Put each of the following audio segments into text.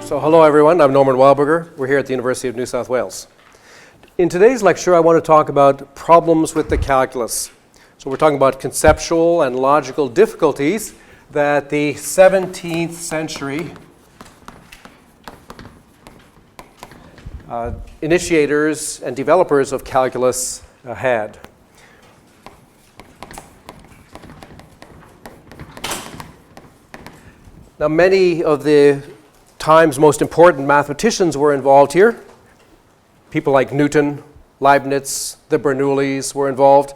So hello everyone, I'm Norman Wildberger. We're here at the University of New South Wales. In today's lecture I want to talk about problems with the calculus. So we're talking about conceptual and logical difficulties that the 17th century initiators and developers of calculus had. Now many of the time's most important mathematicians were involved here. People like Newton, Leibniz, the Bernoullis were involved.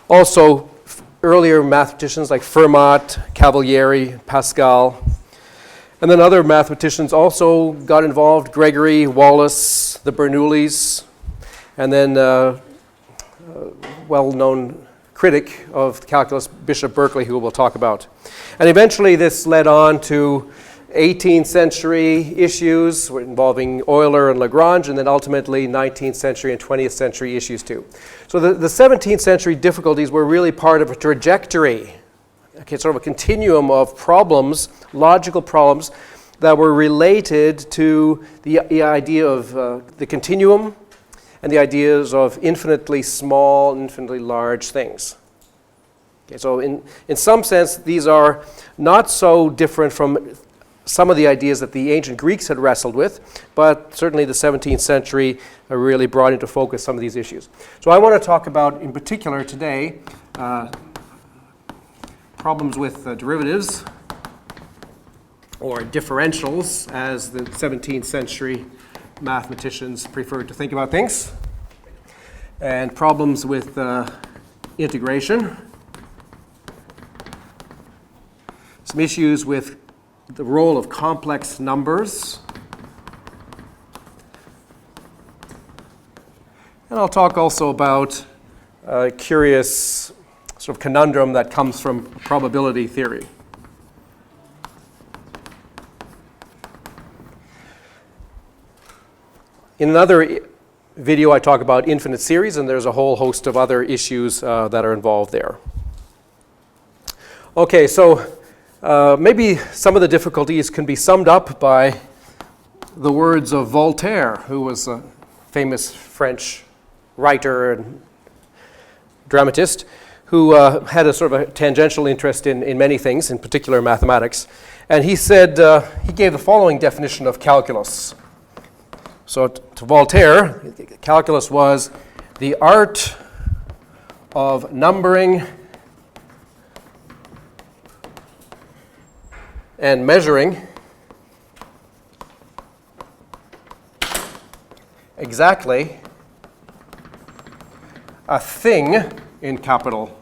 Also, earlier mathematicians like Fermat, Cavalieri, Pascal. And then other mathematicians also got involved, Gregory, Wallace, the Bernoullis, and then well-known critic of calculus, Bishop Burkley, who we'll talk about. And eventually this led on to 18th century issues involving Euler and Lagrange, and then ultimately 19th century and 20th century issues too. So the 17th century difficulties were really part of a trajectory, sort of a continuum of problems, logical problems, that were related to the idea of the continuum and the ideas of infinitely small, infinitely large things. Okay, so in some sense, these are not so different from some of the ideas that the ancient Greeks had wrestled with, but certainly the 17th century really brought into focus some of these issues. So I want to talk about, in particular today, problems with derivatives, or differentials, as the 17th century mathematicians preferred to think about things, and problems with integration, some issues with the role of complex numbers, and I'll talk also about a curious sort of conundrum that comes from probability theory. In another video I talk about infinite series, and there's a whole host of other issues that are involved there. Okay, so maybe some of the difficulties can be summed up by the words of Voltaire, who was a famous French writer and dramatist, who had a sort of a tangential interest in many things, in particular mathematics. And he said, he gave the following definition of calculus. So to Voltaire, calculus was the art of numbering and measuring exactly a thing, in capital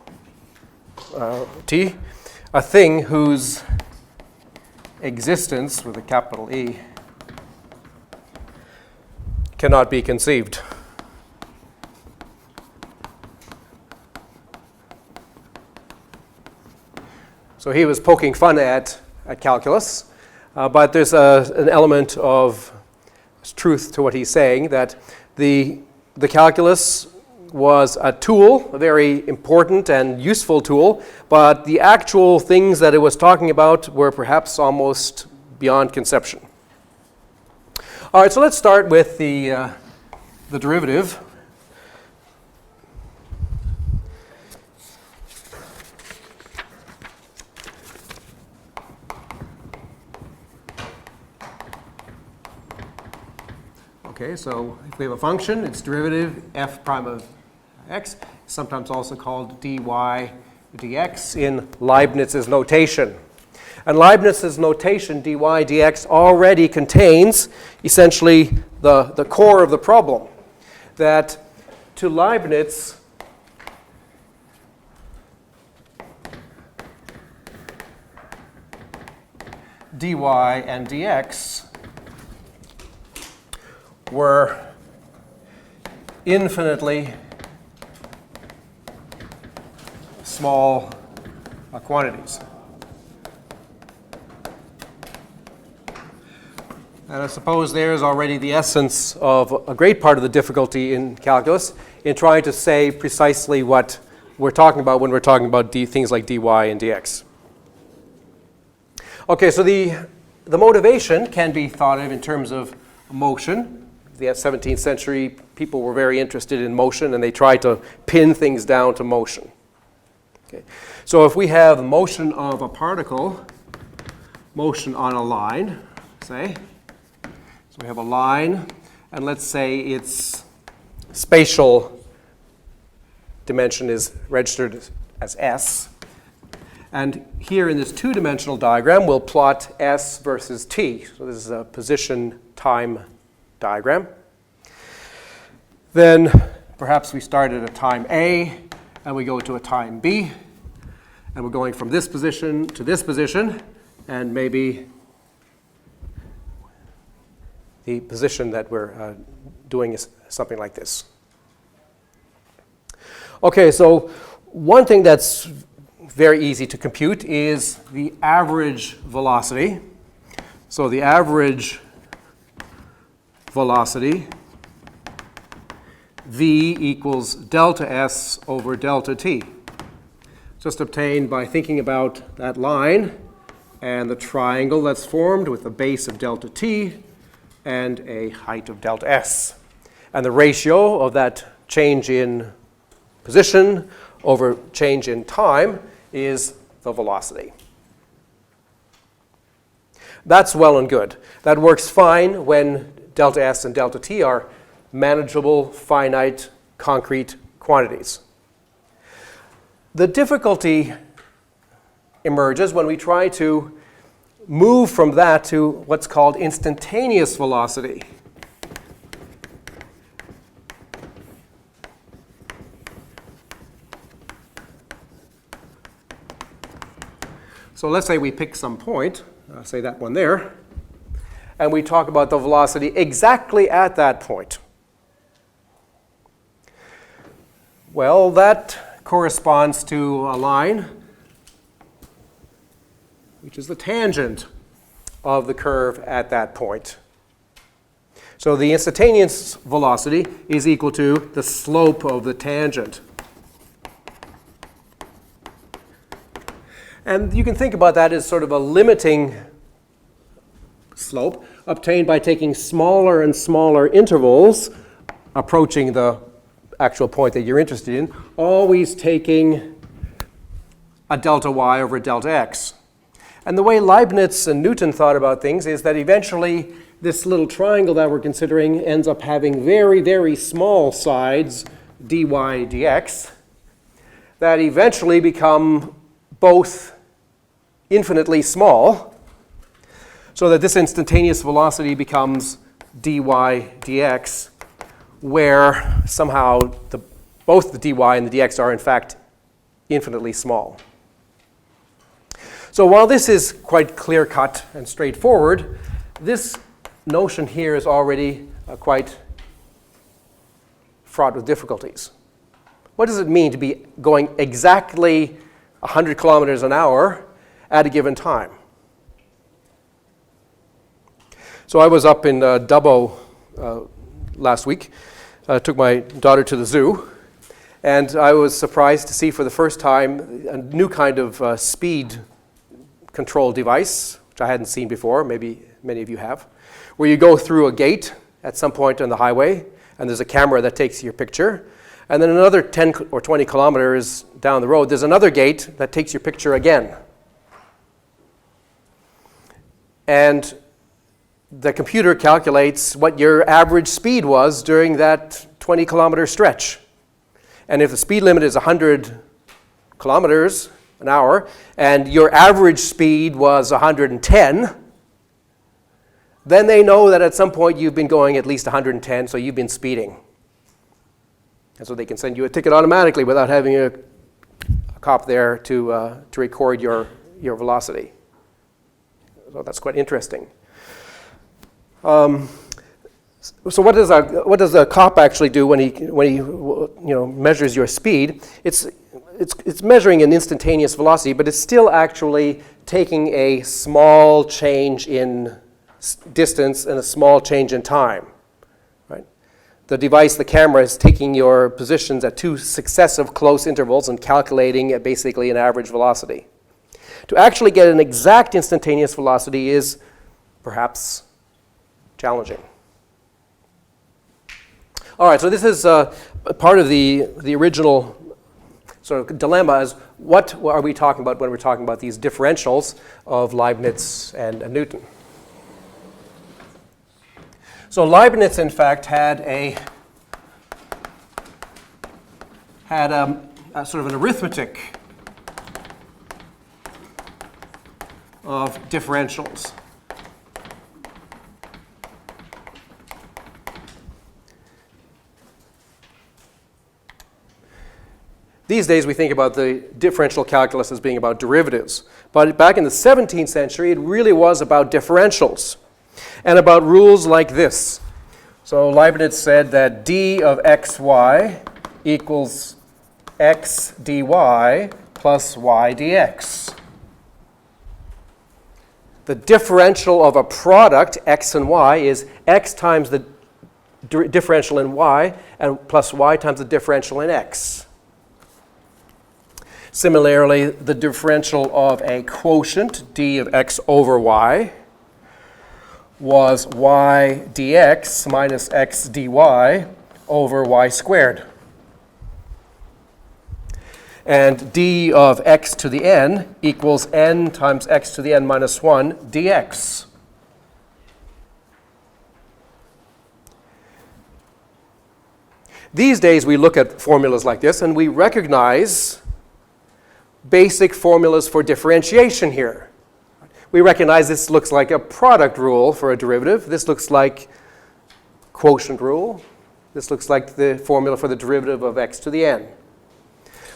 T, a thing whose existence, with a capital E, cannot be conceived. So he was poking fun at calculus, but there's an element of truth to what he's saying, that the calculus was a tool, a very important and useful tool, but the actual things that it was talking about were perhaps almost beyond conception. All right, so let's start with the derivative. Okay, so if we have a function, its derivative f prime of x, sometimes also called dy dx in Leibniz's notation. And Leibniz's notation, dy dx, already contains essentially the core of the problem. That to Leibniz, dy and dx were infinitely small quantities. And I suppose there's already the essence of a great part of the difficulty in calculus in trying to say precisely what we're talking about when we're talking about things like dy and dx. Okay, so the the motivation can be thought of in terms of motion. The 17th century people were very interested in motion, and they tried to pin things down to motion. Okay. So if we have motion of a particle, motion on a line, say, so we have a line, and let's say its spatial dimension is registered as s. And here in this two-dimensional diagram, we'll plot s versus t. So this is a position-time diagram. Then perhaps we start at a time A, and we go to a time B, and we're going from this position to this position, and maybe the position that we're doing is something like this. Okay, so one thing that's very easy to compute is the average velocity. So the average velocity, v equals delta s over delta t. Just obtained by thinking about that line and the triangle that's formed with a base of delta t and a height of delta s. And the ratio of that change in position over change in time is the velocity. That's well and good. That works fine when delta s and delta t are manageable, finite, concrete quantities. The difficulty emerges when we try to move from that to what's called instantaneous velocity. So let's say we pick some point, say that one there, and we talk about the velocity exactly at that point. Well, that corresponds to a line which is the tangent of the curve at that point. So the instantaneous velocity is equal to the slope of the tangent. And you can think about that as sort of a limiting slope obtained by taking smaller and smaller intervals approaching the actual point that you're interested in, always taking a delta y over delta x. And the way Leibniz and Newton thought about things is that eventually this little triangle that we're considering ends up having very, very small sides, dy, dx, that eventually become both infinitely small, so that this instantaneous velocity becomes dy dx, where somehow both the dy and the dx are in fact infinitely small. So while this is quite clear-cut and straightforward, this notion here is already quite fraught with difficulties. What does it mean to be going exactly 100 kilometers an hour at a given time? So I was up in Dubbo last week. I took my daughter to the zoo, and I was surprised to see for the first time a new kind of speed control device, which I hadn't seen before. Maybe many of you have, where you go through a gate at some point on the highway, and there's a camera that takes your picture. And then another 10 or 20 kilometers down the road, there's another gate that takes your picture again. And the computer calculates what your average speed was during that 20-kilometer stretch. And if the speed limit is 100 kilometers an hour, and your average speed was 110, then they know that at some point you've been going at least 110, so you've been speeding. And so they can send you a ticket automatically without having a cop there to record your velocity. So that's quite interesting. So what does a cop actually do when he measures your speed? It's measuring an instantaneous velocity, but it's still actually taking a small change in distance and a small change in time. Right? The device, the camera, is taking your positions at two successive close intervals and calculating basically an average velocity. To actually get an exact instantaneous velocity is perhaps challenging. All right, so this is part of the original sort of dilemma is what are we talking about when we're talking about these differentials of Leibniz and Newton. So Leibniz, in fact, had a sort of an arithmetic of differentials. These days we think about the differential calculus as being about derivatives. But back in the 17th century, it really was about differentials and about rules like this. So Leibniz said that d of xy equals x dy plus y dx. The differential of a product, x and y, is x times the differential in y and plus y times the differential in x. Similarly, the differential of a quotient, d of x over y, was y dx minus x dy over y squared. And d of x to the n equals n times x to the n minus 1 dx. These days we look at formulas like this and we recognize basic formulas for differentiation here. We recognize this looks like a product rule for a derivative. This looks like quotient rule. This looks like the formula for the derivative of x to the n.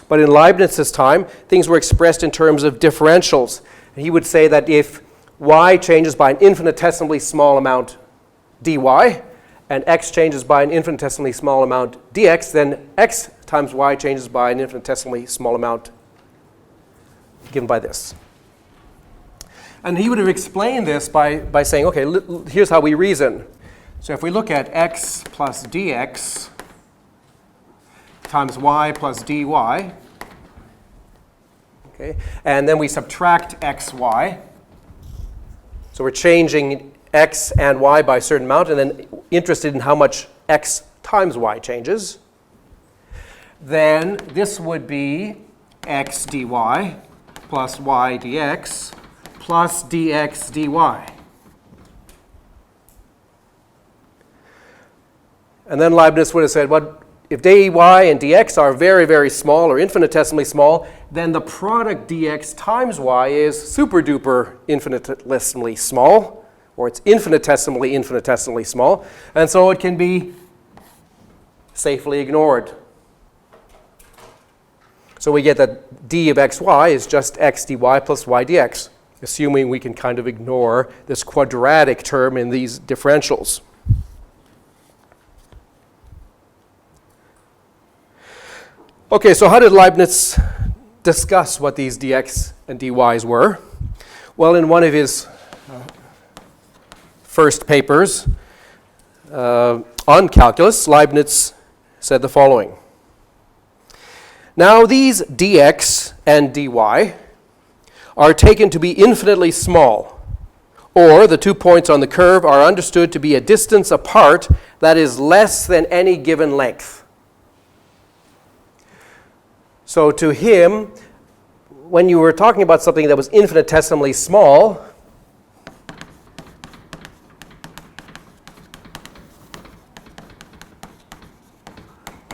But in Leibniz's time, things were expressed in terms of differentials. And he would say that if y changes by an infinitesimally small amount dy, and x changes by an infinitesimally small amount dx, then x times y changes by an infinitesimally small amount given by this. And he would have explained this by saying, okay, here's how we reason. So if we look at x plus dx times y plus dy, okay, and then we subtract xy. So we're changing x and y by a certain amount, and then interested in how much x times y changes. Then this would be x dy plus y dx plus dx dy. And then Leibniz would have said, well, if dy and dx are very, very small or infinitesimally small, then the product dx times y is super duper infinitesimally small, or it's infinitesimally small, and so it can be safely ignored. So we get that d of xy is just x dy plus y dx, assuming we can kind of ignore this quadratic term in these differentials. Okay, so how did Leibniz discuss what these dx and dy's were? Well, in one of his first papers on calculus, Leibniz said the following. Now these dx and dy are taken to be infinitely small, or the 2 points on the curve are understood to be a distance apart that is less than any given length. So to him, when you were talking about something that was infinitesimally small,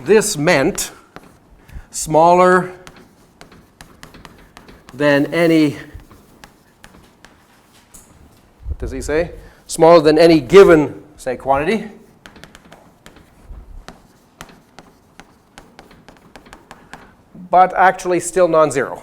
this meant smaller than any, what does he say? Smaller than any given, say, quantity. But actually still non-zero.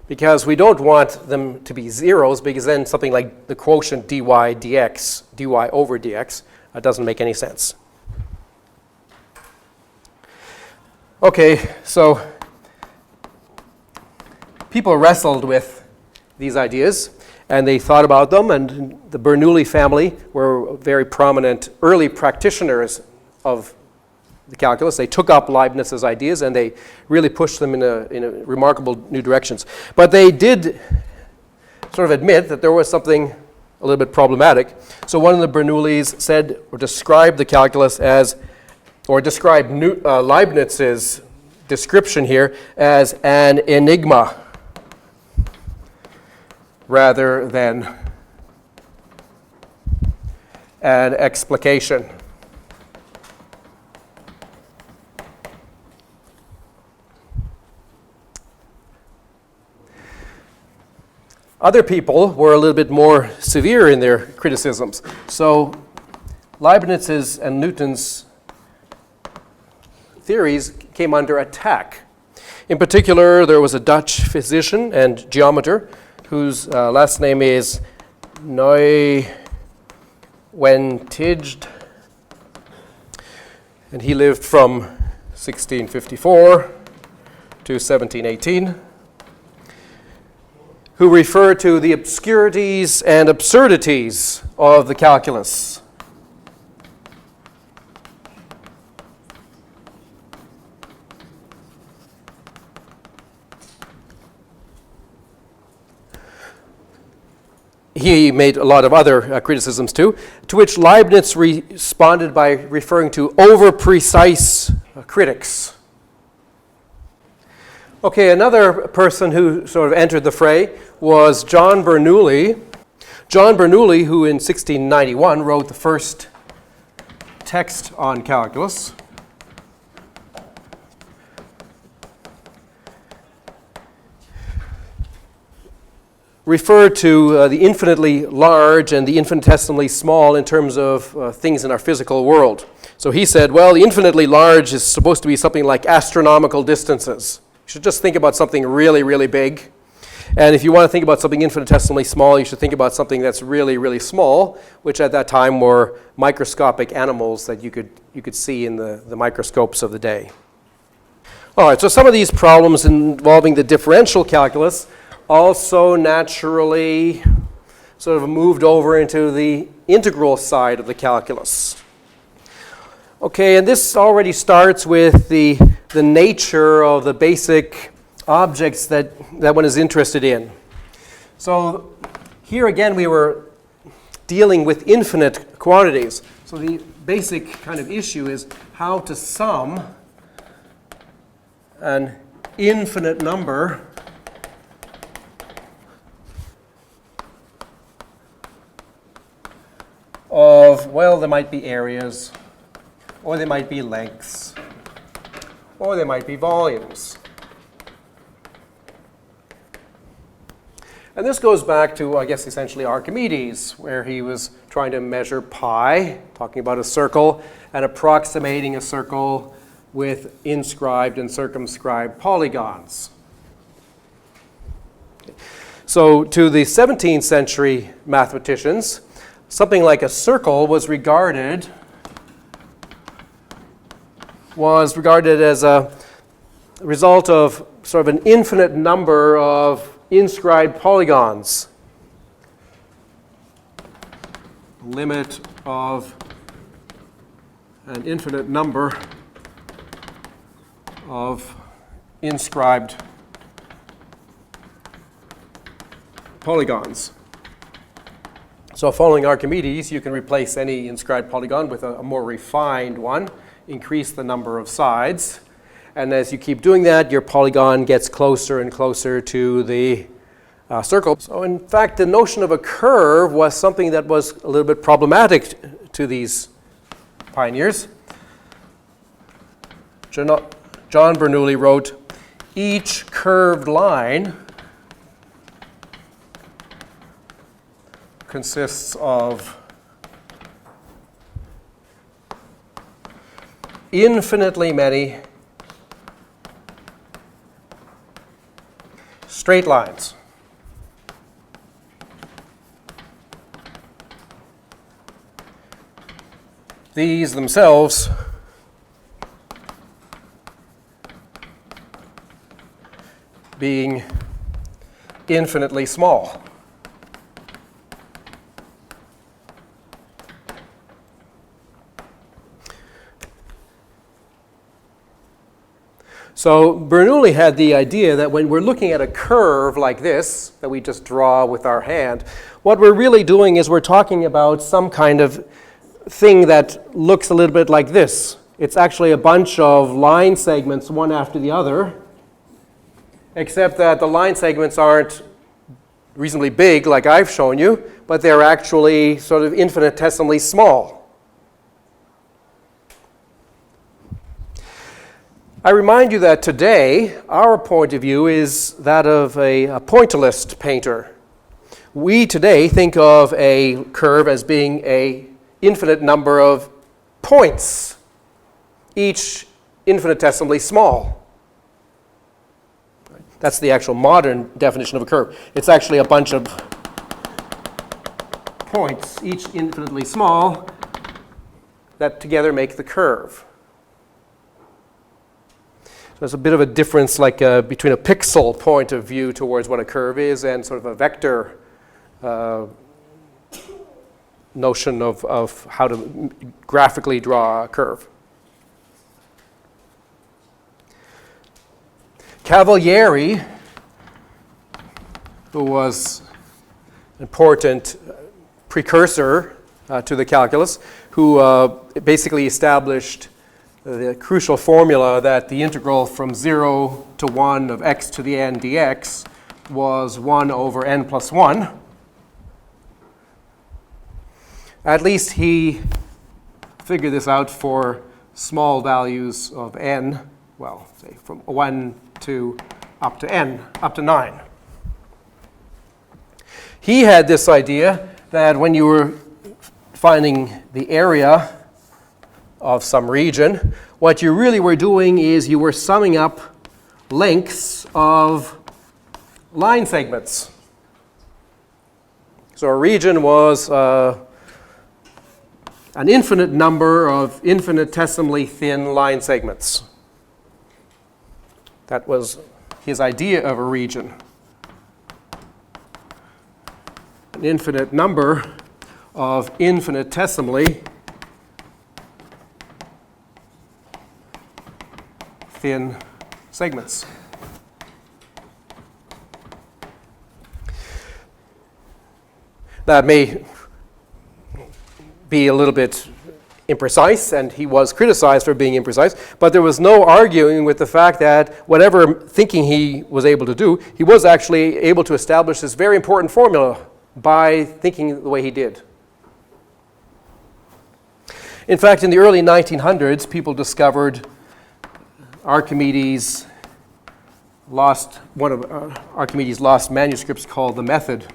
Because we don't want them to be zeros, because then something like the quotient dy dx, dy over dx, doesn't make any sense. Okay, so people wrestled with these ideas, and they thought about them, and the Bernoulli family were very prominent early practitioners of the calculus. They took up Leibniz's ideas and they really pushed them in a remarkable new directions. But they did sort of admit that there was something a little bit problematic. So one of the Bernoullis said, or described the calculus as, or described Leibniz's description here as an enigma rather than an explication. Other people were a little bit more severe in their criticisms. So Leibniz's and Newton's theories came under attack. In particular, there was a Dutch physician and geometer whose last name is Neuwentijn, and he lived from 1654 to 1718, who referred to the obscurities and absurdities of the calculus. He made a lot of other criticisms too, to which Leibniz responded by referring to over-precise critics. Okay, another person who sort of entered the fray was John Bernoulli. John Bernoulli, who in 1691 wrote the first text on calculus. Referred to the infinitely large and the infinitesimally small in terms of things in our physical world. So he said, well, the infinitely large is supposed to be something like astronomical distances. You should just think about something really, really big. And if you want to think about something infinitesimally small, you should think about something that's really, really small, which at that time were microscopic animals that you could see in the microscopes of the day. All right, so some of these problems involving the differential calculus also naturally sort of moved over into the integral side of the calculus. Okay, and this already starts with the nature of the basic objects that one is interested in. So here again we were dealing with infinite quantities. So the basic kind of issue is how to sum an infinite number of, well, there might be areas, or there might be lengths, or there might be volumes. And this goes back to, I guess, essentially Archimedes, where he was trying to measure pi, talking about a circle, and approximating a circle with inscribed and circumscribed polygons. So to the 17th century mathematicians, something like a circle was regarded as a result of sort of an infinite number of inscribed polygons. Limit of an infinite number of inscribed polygons. So following Archimedes, you can replace any inscribed polygon with a more refined one, increase the number of sides, and as you keep doing that, your polygon gets closer and closer to the circle. So in fact, the notion of a curve was something that was a little bit problematic to these pioneers. John Bernoulli wrote, each curved line consists of infinitely many straight lines. These themselves being infinitely small. So Bernoulli had the idea that when we're looking at a curve like this, that we just draw with our hand, what we're really doing is we're talking about some kind of thing that looks a little bit like this. It's actually a bunch of line segments, one after the other, except that the line segments aren't reasonably big like I've shown you, but they're actually sort of infinitesimally small. I remind you that today our point of view is that of a pointillist painter. We today think of a curve as being an infinite number of points, each infinitesimally small. That's the actual modern definition of a curve. It's actually a bunch of points, each infinitely small, that together make the curve. There's a bit of a difference between a pixel point of view towards what a curve is and sort of a vector notion of how to graphically draw a curve. Cavalieri, who was an important precursor to the calculus, who basically established the crucial formula that the integral from 0 to 1 of x to the n dx was 1 over n plus 1. At least he figured this out for small values of n, well, say from 1 to up to n, up to 9. He had this idea that when you were finding the area of some region, what you really were doing is you were summing up lengths of line segments. So a region was an infinite number of infinitesimally thin line segments. That was his idea of a region. An infinite number of infinitesimally thin segments. That may be a little bit imprecise, and he was criticized for being imprecise, but there was no arguing with the fact that whatever thinking he was able to do, he was actually able to establish this very important formula by thinking the way he did. In fact, in the early 1900s, people discovered Archimedes' lost manuscripts called The Method,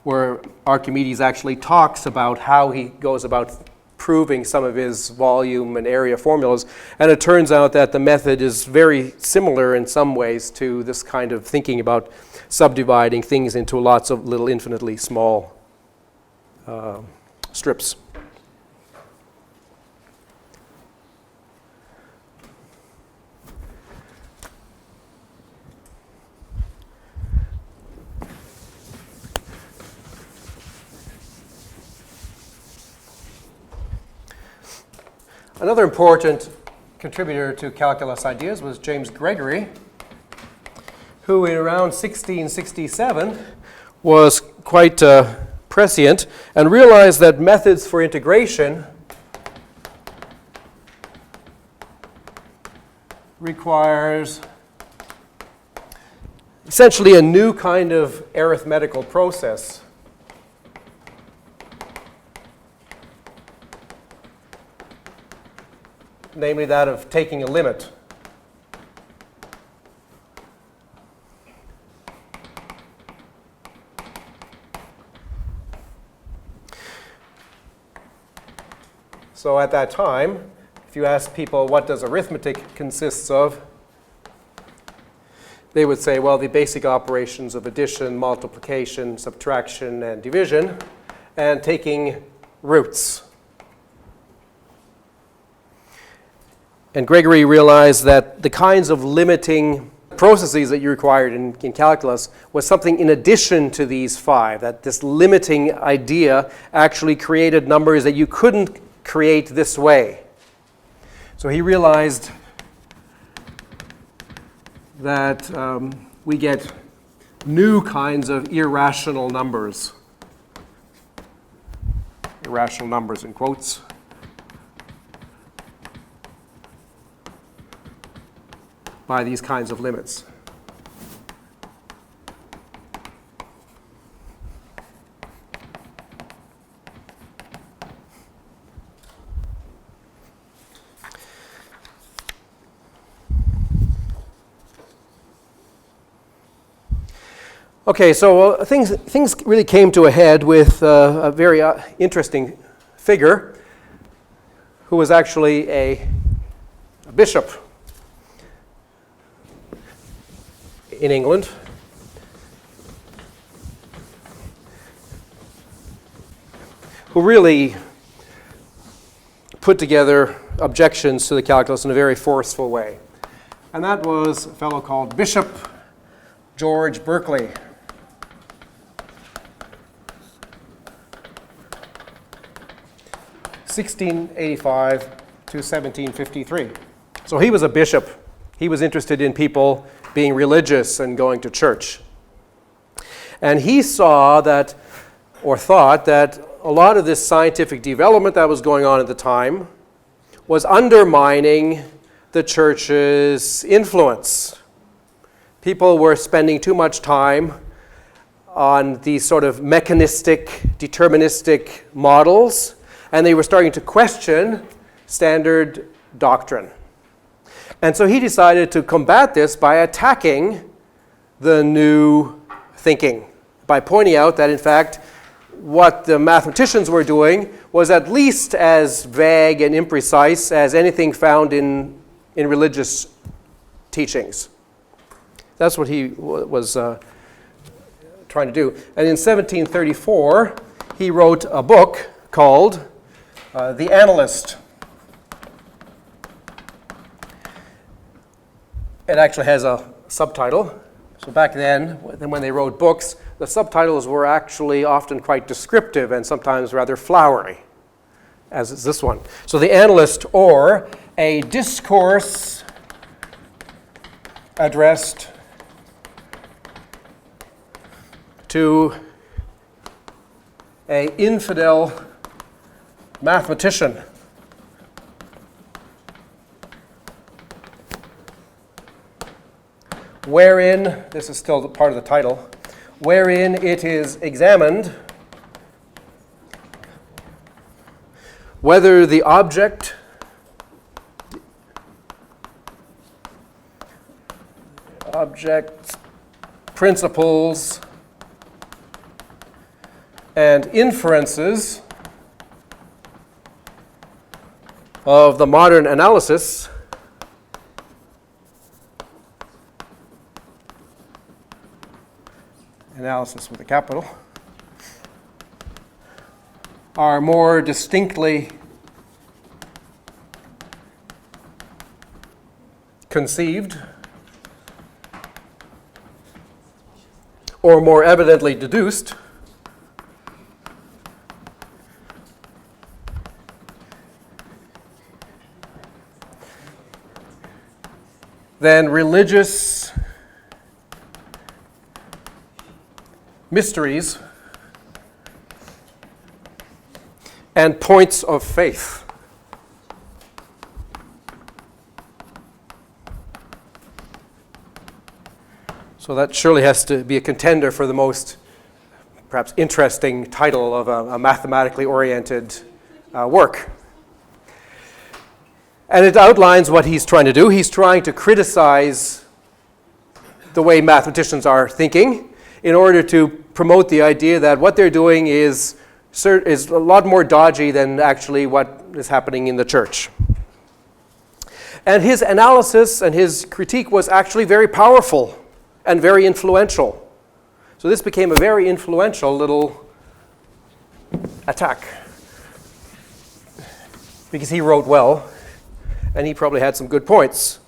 where Archimedes actually talks about how he goes about proving some of his volume and area formulas. And it turns out that the method is very similar in some ways to this kind of thinking about subdividing things into lots of little infinitely small strips. Another important contributor to calculus ideas was James Gregory, who in around 1667 was quite prescient and realized that methods for integration requires essentially a new kind of arithmetical process. Namely that of taking a limit. So at that time, if you ask people what does arithmetic consists of, they would say, well, the basic operations of addition, multiplication, subtraction, and division, and taking roots. And Gregory realized that the kinds of limiting processes that you required in calculus was something in addition to these five, that this limiting idea actually created numbers that you couldn't create this way. So he realized that we get new kinds of irrational numbers. Irrational numbers in quotes. By these kinds of limits. Okay, so things really came to a head with a very interesting figure who was actually a bishop in England. Who really put together objections to the calculus in a very forceful way. And that was a fellow called Bishop George Berkeley. 1685 to 1753. So he was a bishop. He was interested in people being religious and going to church. And he saw that, or thought that, a lot of this scientific development that was going on at the time was undermining the church's influence. People were spending too much time on these sort of mechanistic, deterministic models, and they were starting to question standard doctrine. And so he decided to combat this by attacking the new thinking, by pointing out that, in fact, what the mathematicians were doing was at least as vague and imprecise as anything found in religious teachings. That's what he was trying to do. And in 1734, he wrote a book called The Analyst. It actually has a subtitle. So back then, when they wrote books, the subtitles were actually often quite descriptive and sometimes rather flowery, as is this one. So The Analyst, or a discourse addressed to an infidel mathematician. Wherein, this is still part of the title, wherein it is examined whether the object principles and inferences of the modern analysis with a capital, are more distinctly conceived or more evidently deduced than religious mysteries and points of faith. So that surely has to be a contender for the most perhaps interesting title of a mathematically oriented work. And it outlines what he's trying to do. He's trying to criticize the way mathematicians are thinking in order to promote the idea that what they're doing is a lot more dodgy than actually what is happening in the church. And his analysis and his critique was actually very powerful and very influential. So this became a very influential little attack, because he wrote well and he probably had some good points.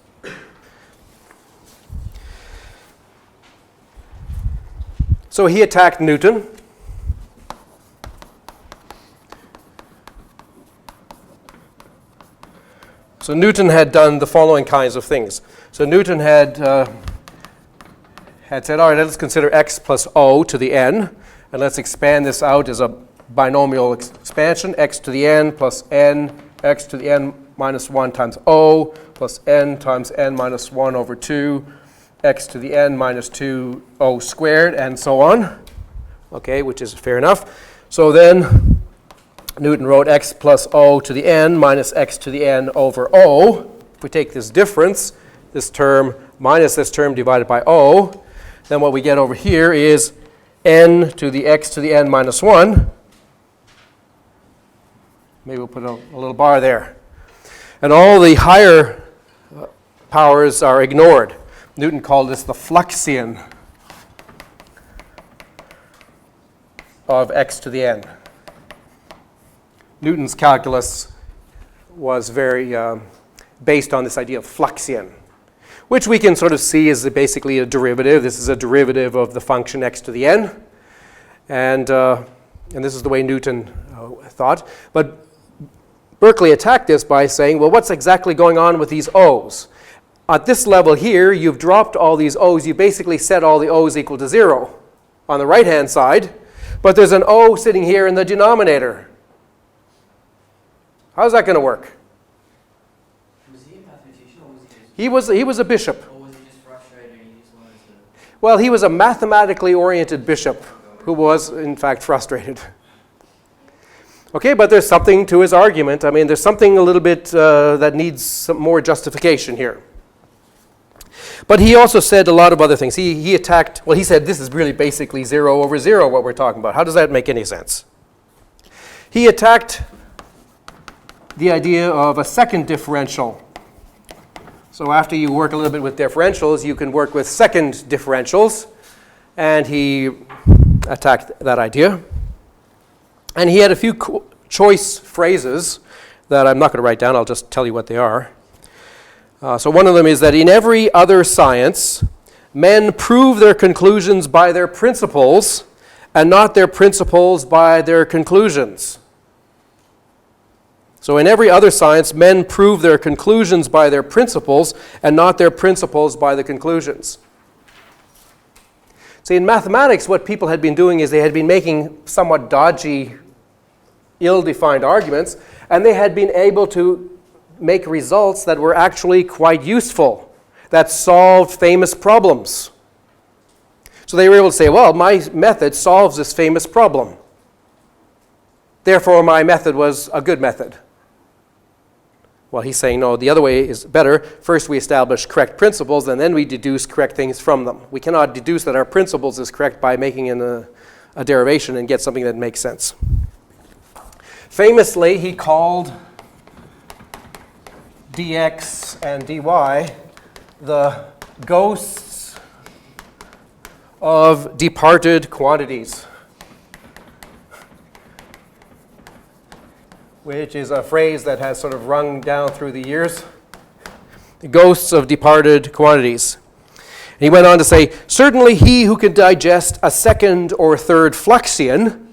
So he attacked Newton. So Newton had done the following kinds of things. So Newton had had said, all right, let's consider x plus o to the n, and let's expand this out as a binomial expansion, x to the n plus n, x to the n minus 1 times o, plus n times n minus 1 over 2, x to the n minus 2 o squared, and so on. Okay, which is fair enough. So then Newton wrote x plus o to the n minus x to the n over o. If we take this difference, this term minus this term divided by o, then what we get over here is n to the x to the n minus 1. Maybe we'll put a little bar there. And all the higher powers are ignored. Newton called this the Fluxion of x to the n. Newton's calculus was very based on this idea of Fluxion, which we can sort of see as basically a derivative. This is a derivative of the function x to the n. And this is the way Newton thought. But Berkeley attacked this by saying, well, what's exactly going on with these o's? At this level here, you've dropped all these o's. You basically set all the o's equal to 0 on the right-hand side. But there's an o sitting here in the denominator. How's that going to work? Was he a mathematician or was he He was a bishop. Or was he just frustrated and he just wanted to... Well, he was a mathematically oriented bishop who was, in fact, frustrated. Okay, but there's something to his argument. I mean, there's something a little bit that needs some more justification here. But he also said a lot of other things. He attacked, well, he said this is really basically 0 over 0, what we're talking about. How does that make any sense? He attacked the idea of a second differential. So after you work a little bit with differentials, you can work with second differentials. And he attacked that idea. And he had a few choice phrases that I'm not going to write down. I'll just tell you what they are. So one of them is that in every other science, men prove their conclusions by their principles and not their principles by their conclusions. So in every other science, men prove their conclusions by their principles and not their principles by the conclusions. See, in mathematics, what people had been doing is they had been making somewhat dodgy, ill-defined arguments, and they had been able to make results that were actually quite useful, that solved famous problems. So they were able to say, well, my method solves this famous problem. Therefore, my method was a good method. Well, he's saying, no, the other way is better. First, we establish correct principles, and then we deduce correct things from them. We cannot deduce that our principles is correct by making a derivation and get something that makes sense. Famously, he called dx and dy the ghosts of departed quantities, which is a phrase that has sort of rung down through the years. The ghosts of departed quantities. And he went on to say, certainly he who can digest a second or third Fluxion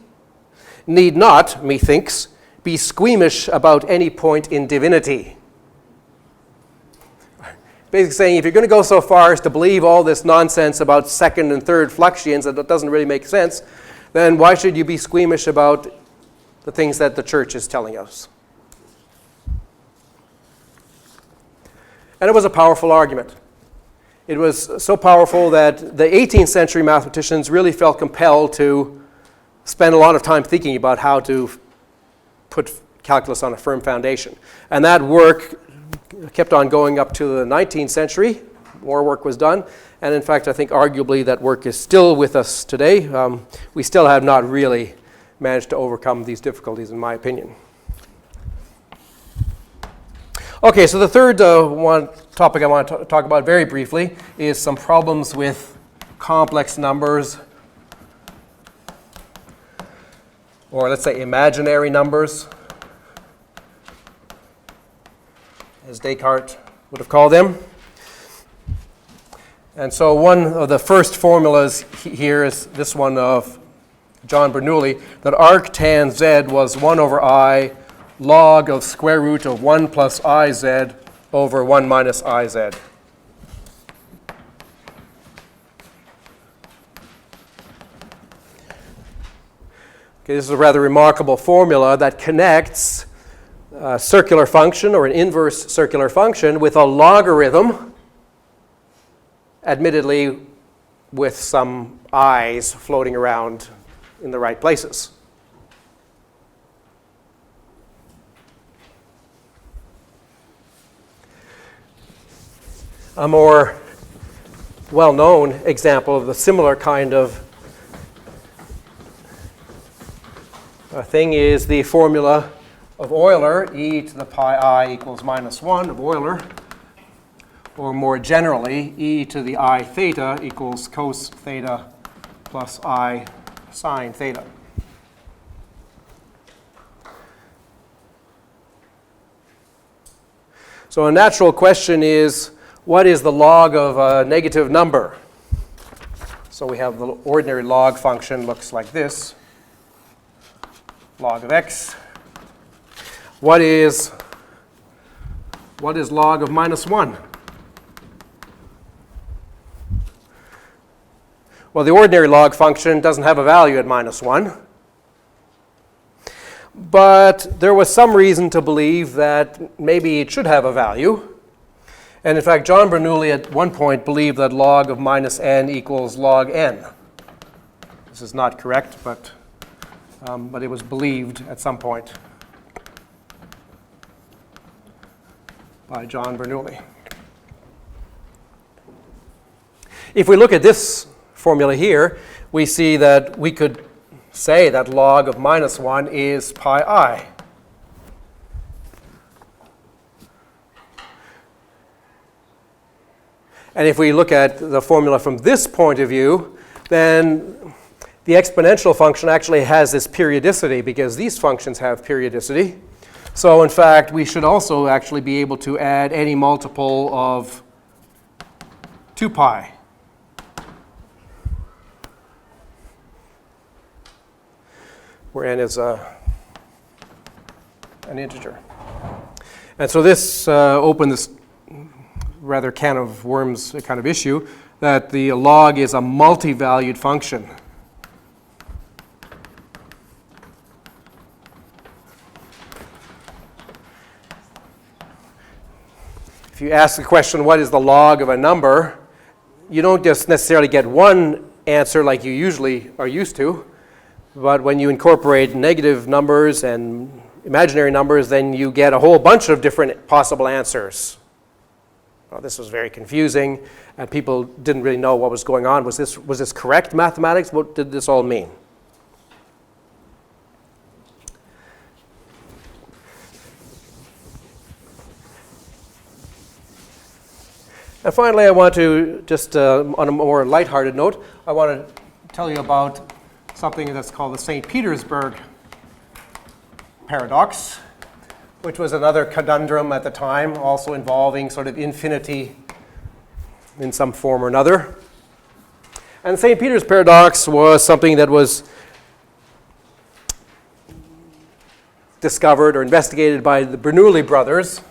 need not, methinks, be squeamish about any point in divinity. Basically saying, if you're going to go so far as to believe all this nonsense about second and third Fluxions that doesn't really make sense, then why should you be squeamish about the things that the church is telling us? And it was a powerful argument. It was so powerful that the 18th century mathematicians really felt compelled to spend a lot of time thinking about how to put calculus on a firm foundation. And that work kept on going up to the 19th century. More work was done. And in fact, I think arguably that work is still with us today. We still have not really managed to overcome these difficulties, in my opinion. Okay, so the third topic I want to talk about very briefly is some problems with complex numbers, or let's say imaginary numbers, as Descartes would have called them. And so one of the first formulas here is this one of John Bernoulli, that arctan z was 1 over I log of square root of 1 plus iz over 1 minus iz. Okay, this is a rather remarkable formula that connects a circular function or an inverse circular function with a logarithm, admittedly with some i's floating around in the right places. A more well-known example of the similar kind of thing is the formula of Euler, e to the pi I equals -1 of Euler, or more generally, e to the I theta equals cos theta plus I sine theta. So a natural question is, what is the log of a negative number? So we have the ordinary log function looks like this. Log of x. What is log of -1? Well, the ordinary log function doesn't have a value at -1. But there was some reason to believe that maybe it should have a value. And in fact, John Bernoulli at one point believed that log of -n equals log n. This is not correct, but it was believed at some point by John Bernoulli. If we look at this formula here, we see that we could say that log of -1 is pi I. And if we look at the formula from this point of view, then the exponential function actually has this periodicity because these functions have periodicity. So in fact, we should also actually be able to add any multiple of 2 pi. Where n is an integer. And so this opened this rather can of worms kind of issue, that the log is a multi-valued function. If you ask the question, what is the log of a number, you don't just necessarily get one answer like you usually are used to, but when you incorporate negative numbers and imaginary numbers, then you get a whole bunch of different possible answers. Well, this was very confusing, and people didn't really know what was going on. Was this correct mathematics? What did this all mean? And finally, I want to just, on a more lighthearted note, I want to tell you about something that's called the St. Petersburg paradox, which was another conundrum at the time, also involving sort of infinity in some form or another. And the St. Peter's paradox was something that was discovered or investigated by the Bernoulli brothers.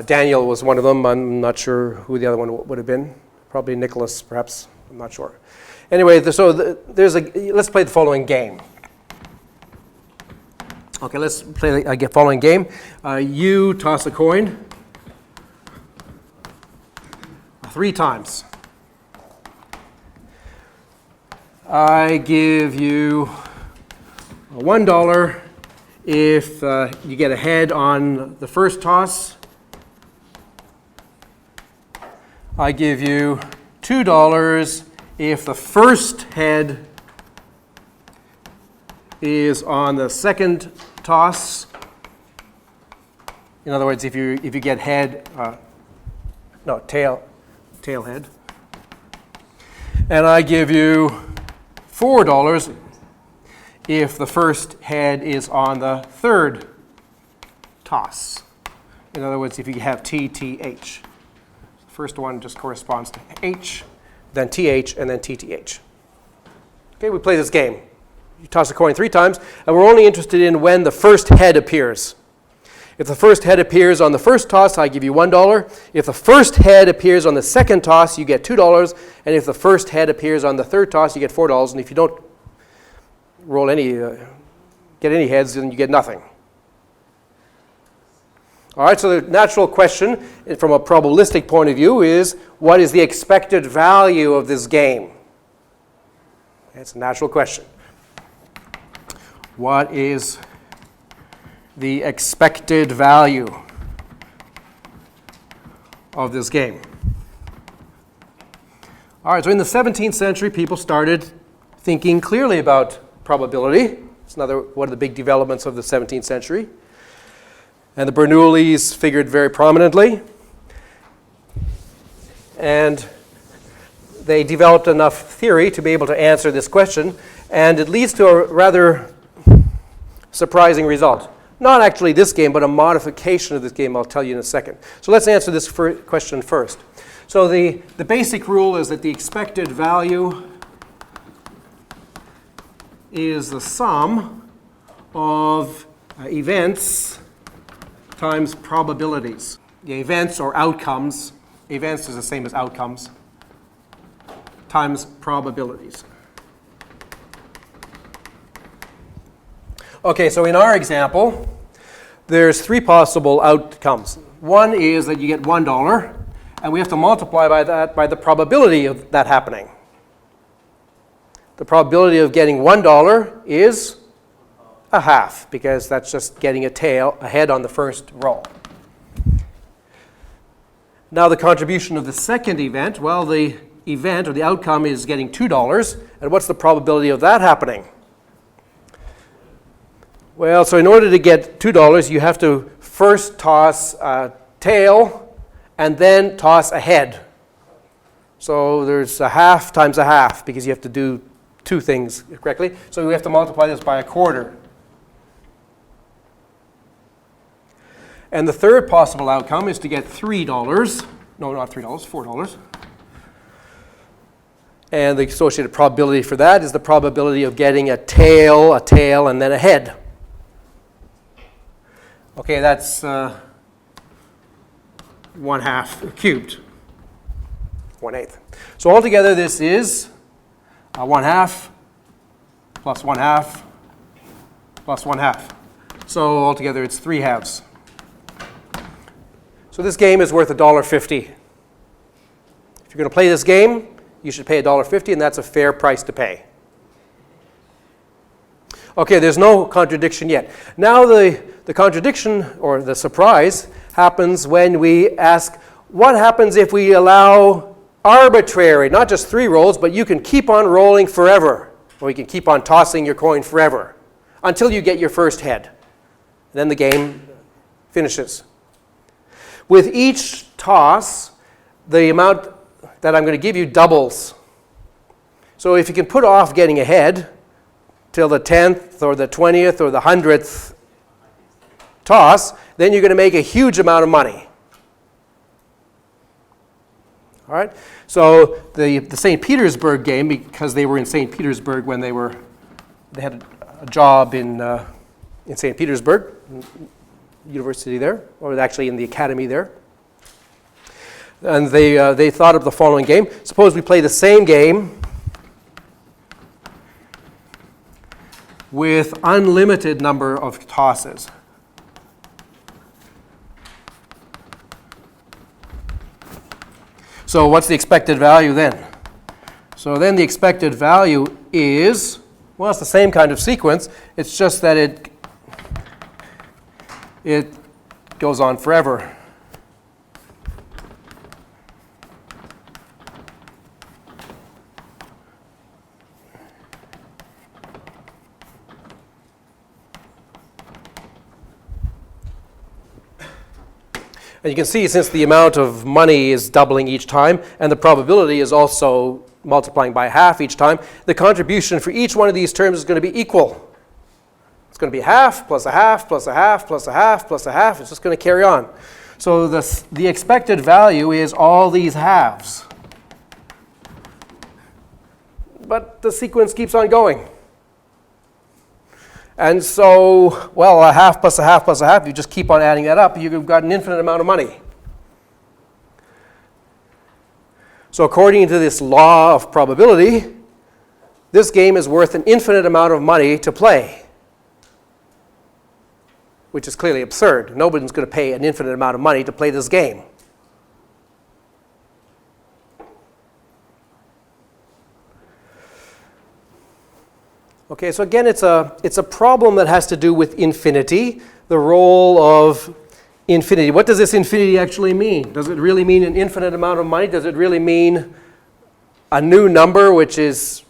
Daniel was one of them. I'm not sure who the other one would have been. Probably Nicholas, perhaps. I'm not sure. Anyway, let's play the following game. Okay, let's play the following game. You toss a coin 3 times. I give you $1 if you get a head on the first toss. I give you $2 if the first head is on the second toss. In other words, if you get head, tail head. And I give you $4 if the first head is on the third toss. In other words, if you have T, T, H. First one just corresponds to H, then TH, and then TTH. Okay, we play this game. You toss a coin 3 times, and we're only interested in when the first head appears. If the first head appears on the first toss, I give you $1. If the first head appears on the second toss, you get $2. And if the first head appears on the third toss, you get $4. And if you don't roll any, get any heads, then you get nothing. All right, so the natural question from a probabilistic point of view is, what is the expected value of this game? It's a natural question. What is the expected value of this game? All right, so in the 17th century, people started thinking clearly about probability. It's another one of the big developments of the 17th century. And the Bernoullis figured very prominently. And they developed enough theory to be able to answer this question. And it leads to a rather surprising result. Not actually this game, but a modification of this game I'll tell you in a second. So let's answer this question first. So the basic rule is that the expected value is the sum of events times probabilities. The events or outcomes, events is the same as outcomes, times probabilities. Okay, so in our example, there's three possible outcomes. One is that you get $1, and we have to multiply by that by the probability of that happening. The probability of getting $1 is a half, because that's just getting a head on the first roll. Now the contribution of the second event, well, the event or the outcome is getting $2, and what's the probability of that happening? Well, so in order to get $2, you have to first toss a tail and then toss a head. So there's a half times a half, because you have to do two things correctly. So we have to multiply this by a quarter. And the third possible outcome is to get $3. No, not $3, $4. And the associated probability for that is the probability of getting a tail, and then a head. Okay, that's 1/2 cubed, 1/8. So altogether this is 1/2 plus 1/2 plus 1/2. So altogether it's 3/2. So this game is worth $1.50. If you're going to play this game, you should pay $1.50, and that's a fair price to pay. Okay, there's no contradiction yet. Now the contradiction, or the surprise, happens when we ask, what happens if we allow arbitrary, not just 3 rolls, but you can keep on rolling forever, or you can keep on tossing your coin forever, until you get your first head. Then the game finishes. With each toss, the amount that I'm going to give you doubles. So if you can put off getting ahead till the 10th or the 20th or the 100th toss, then you're going to make a huge amount of money. All right? So the St. Petersburg game, because they were in St. Petersburg when they had a job in St. Petersburg, university there, or actually in the academy there. And they thought of the following game. Suppose we play the same game with unlimited number of tosses. So what's the expected value then? So then the expected value is, well, it's the same kind of sequence. It's just that it goes on forever. And you can see, since the amount of money is doubling each time, and the probability is also multiplying by half each time, the contribution for each one of these terms is going to be equal. It's going to be half plus a half plus a half plus a half plus a half. It's just going to carry on. So the expected value is all these halves. But the sequence keeps on going. And so, well, a half plus a half plus a half, you just keep on adding that up, you've got an infinite amount of money. So according to this law of probability, this game is worth an infinite amount of money to play, which is clearly absurd. Nobody's going to pay an infinite amount of money to play this game. Okay, so again, it's a problem that has to do with infinity, the role of infinity. What does this infinity actually mean? Does it really mean an infinite amount of money? Does it really mean a new number which is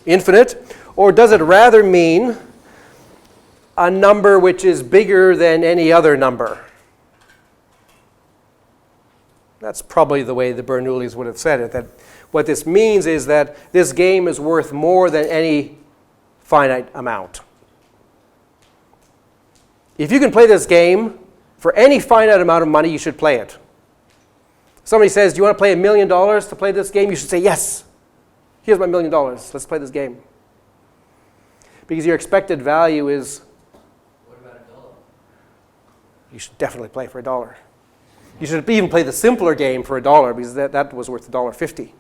infinite? Or does it rather mean a number which is bigger than any other number? That's probably the way the Bernoullis would have said it, that what this means is that this game is worth more than any finite amount. If you can play this game for any finite amount of money, you should play it. Somebody says, do you want to play $1 million to play this game? You should say, yes. Here's my $1 million. Let's play this game. Because your expected value is... What about $1? You should definitely play for $1. You should even play the simpler game for $1 because that was worth $1.50.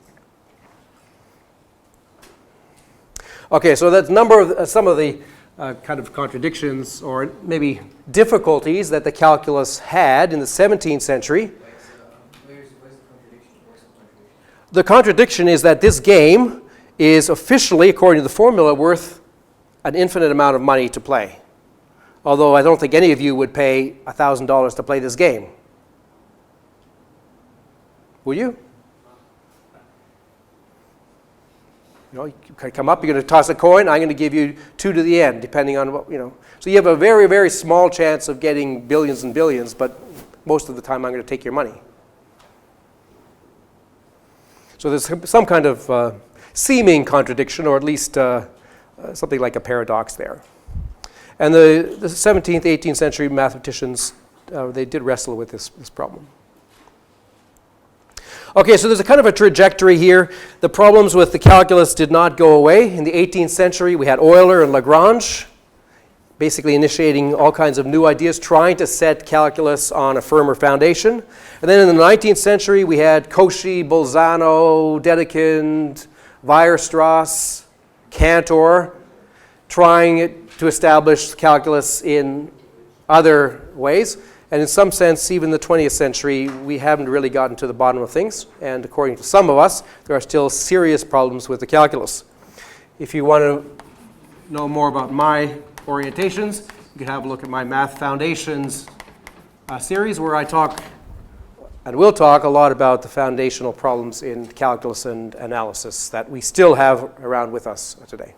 Okay, so that's some of the kind of contradictions or maybe difficulties that the calculus had in the 17th century. Where's the contradiction? Where's the contradiction? The contradiction is that this game is officially, according to the formula, worth an infinite amount of money to play. Although I don't think any of you would pay $1,000 to play this game. Will you? You know, you can come up, you're going to toss a coin, I'm going to give you 2 to the end, depending on what, you know. So you have a very, very small chance of getting billions and billions, but most of the time I'm going to take your money. So there's some kind of seeming contradiction, or at least something like a paradox there. And the 17th, 18th century mathematicians, they did wrestle with this problem. Okay, so there's a kind of a trajectory here. The problems with the calculus did not go away. In the 18th century, we had Euler and Lagrange, basically initiating all kinds of new ideas, trying to set calculus on a firmer foundation. And then in the 19th century, we had Cauchy, Bolzano, Dedekind, Weierstrass, Cantor, trying to establish calculus in other ways. And in some sense, even in the 20th century, we haven't really gotten to the bottom of things. And according to some of us, there are still serious problems with the calculus. If you want to know more about my orientations, you can have a look at my Math Foundations series, where I talk and will talk a lot about the foundational problems in calculus and analysis that we still have around with us today.